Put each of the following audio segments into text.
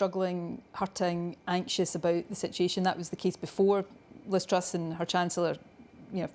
struggling, hurting, anxious about the situation. That was the case before Liz Truss and her Chancellor,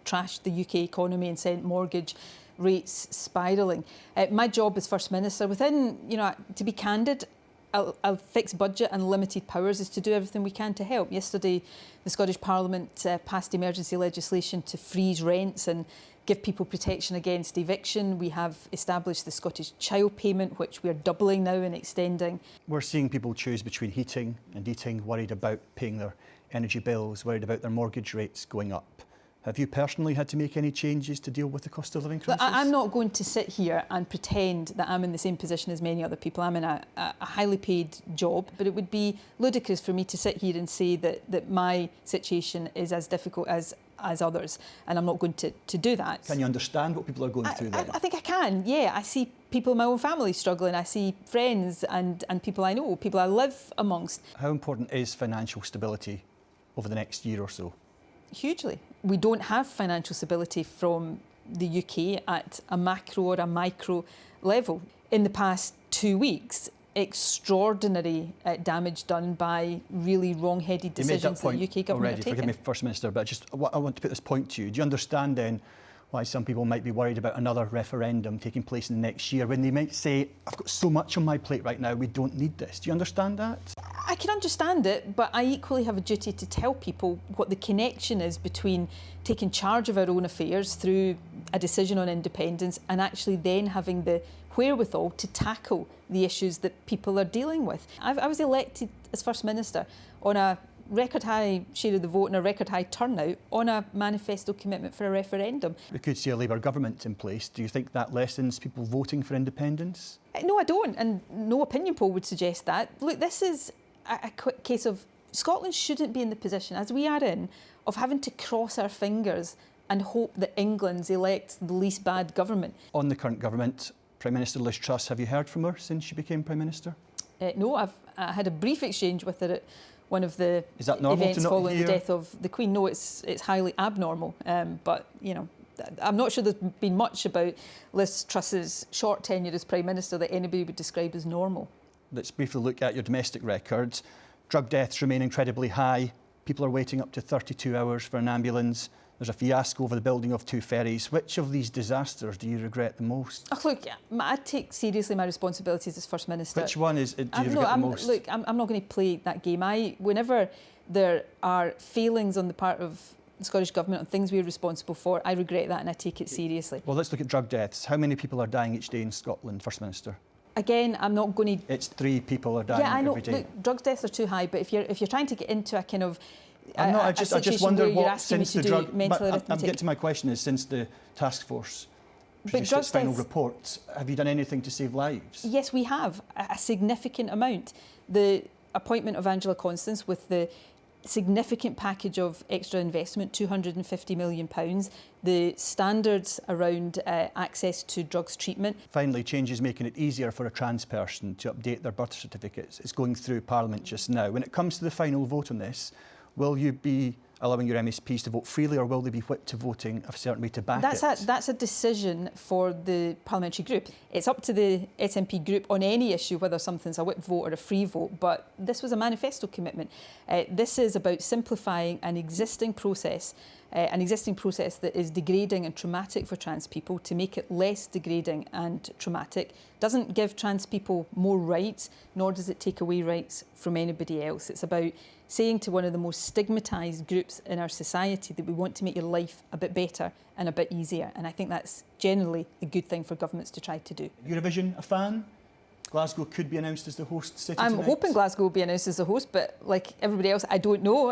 trashed the UK economy and sent mortgage rates spiralling. My job as First Minister, to be candid, a fixed budget and limited powers, is to do everything we can to help. Yesterday, the Scottish Parliament passed emergency legislation to freeze rents and give people protection against eviction. We have established the Scottish Child Payment, which we're doubling now and extending. We're seeing people choose between heating and eating, worried about paying their energy bills, worried about their mortgage rates going up. Have you personally had to make any changes to deal with the cost of living crisis? Look, I'm not going to sit here and pretend that I'm in the same position as many other people. I'm in a highly paid job, but it would be ludicrous for me to sit here and say that my situation is as difficult as others, and I'm not going to do that. Can you understand what people are going through then? I think I can, yeah. I see people in my own family struggling. I see friends and people I know, people I live amongst. How important is financial stability over the next year or so? Hugely. We don't have financial stability from the UK at a macro or a micro level. In the past 2 weeks, extraordinary damage done by really wrong-headed decisions that the UK government have taken. Forgive me, First Minister, but I want to put this point to you. Do you understand then why some people might be worried about another referendum taking place in the next year when they might say, I've got so much on my plate right now, we don't need this? Do you understand that? I can understand it, but I equally have a duty to tell people what the connection is between taking charge of our own affairs through a decision on independence and actually then having the wherewithal to tackle the issues that people are dealing with. I was elected as First Minister on a record high share of the vote and a record high turnout on a manifesto commitment for a referendum. We could see a Labour government in place. Do you think that lessens people voting for independence? No, I don't, and no opinion poll would suggest that. Look, this is a quick case of Scotland shouldn't be in the position, as we are in, of having to cross our fingers and hope that England's elects the least bad government. On the current government, Prime Minister Liz Truss, have you heard from her since she became Prime Minister? No, I've had a brief exchange with her at one of the events following the death of the Queen. No, it's highly abnormal, but I'm not sure there's been much about Liz Truss's short tenure as Prime Minister that anybody would describe as normal. Let's briefly look at your domestic records. Drug deaths remain incredibly high. People are waiting up to 32 hours for an ambulance. There's a fiasco over the building of 2 ferries. Which of these disasters do you regret the most? Oh, look, I take seriously my responsibilities as First Minister. Which one do you regret the most? Look, I'm not going to play that game. Whenever there are failings on the part of the Scottish Government on things we're responsible for, I regret that and I take it seriously. Well, let's look at drug deaths. How many people are dying each day in Scotland, First Minister? Again, I'm not going to... It's 3 people are dying every day. Look, drug deaths are too high, but if you're trying to get into a kind of... I just wonder what, since the drug... I'm getting to my question is, since the task force produced its final report, have you done anything to save lives? Yes, we have, a significant amount. The appointment of Angela Constance with the significant package of extra investment, £250 million, the standards around access to drugs treatment. Finally, changes making it easier for a trans person to update their birth certificates. It's going through Parliament just now. When it comes to the final vote on this, will you be allowing your MSPs to vote freely, or will they be whipped to voting a certain way to back it? That's a decision for the parliamentary group. It's up to the SNP group on any issue, whether something's a whip vote or a free vote, but this was a manifesto commitment. This is about simplifying an existing process that is degrading and traumatic for trans people, to make it less degrading and traumatic. Doesn't give trans people more rights, nor does it take away rights from anybody else. It's about saying to one of the most stigmatised groups in our society that we want to make your life a bit better and a bit easier. And I think that's generally a good thing for governments to try to do. Eurovision, a fan? Glasgow could be announced as the host city I'm tonight. hoping Glasgow will be announced as the host, but like everybody else, I don't know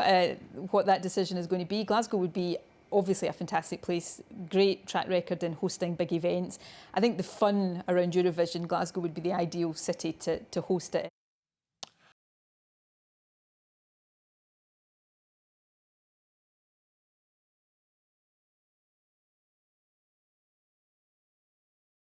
what that decision is going to be. Glasgow would be obviously a fantastic place, great track record in hosting big events. I think the fun around Eurovision, Glasgow would be the ideal city to host it.